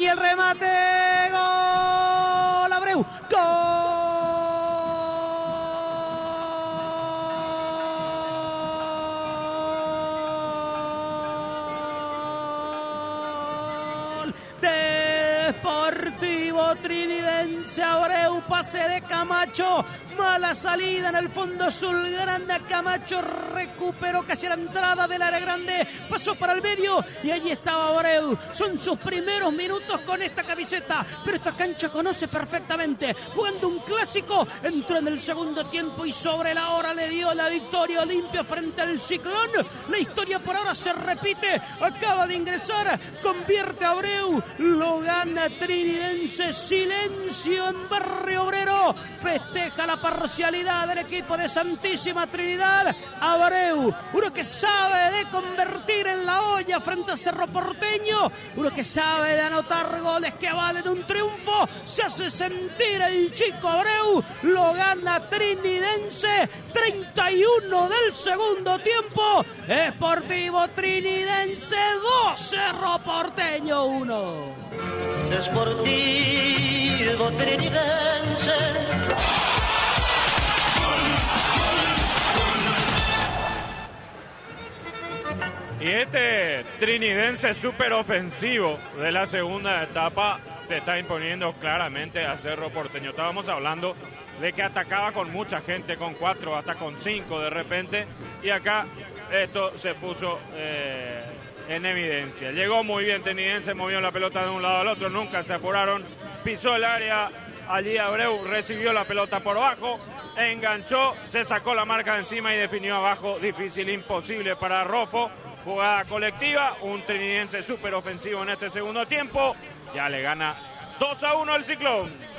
aquí el remate, gol, Abreu, gol. Deportivo Trinidense, Abreu, pase de Camacho, mala salida en el fondo azulgrana. Camacho recuperó casi la entrada del área grande, pasó para el medio y allí estaba Abreu. Son sus primeros minutos con esta camiseta, pero esta cancha conoce perfectamente. Jugando un clásico, entró en el segundo tiempo y sobre la hora le dio la victoria Olimpia frente al Ciclón. La historia por ahora se repite, acaba de ingresar, convierte a Abreu, lo gana Trinidense. Silencio en Barrio Obrero, festeja la parcialidad del equipo de Santísima Trinidad. Abreu, uno que sabe de convertir en la olla frente a Cerro Porteño, uno que sabe de anotar goles que valen un triunfo. Se hace sentir el chico Abreu, lo gana Trinidense. 31 del segundo tiempo, Sportivo Trinidense 2, Cerro Porteño 1. Sportivo Trinidense. Y este Trinidense súper ofensivo de la segunda etapa se está imponiendo claramente a Cerro Porteño. Estábamos hablando de que atacaba con mucha gente, con 4, hasta con 5 de repente, y acá esto se puso en evidencia. Llegó muy bien Trinidense, movió la pelota de un lado al otro, nunca se apuraron, pisó el área, allí Abreu recibió la pelota por abajo, enganchó, se sacó la marca de encima y definió abajo, difícil, imposible para Rofo. Jugada colectiva, un Trinidense súper ofensivo en este segundo tiempo, ya le gana 2-1 el Ciclón.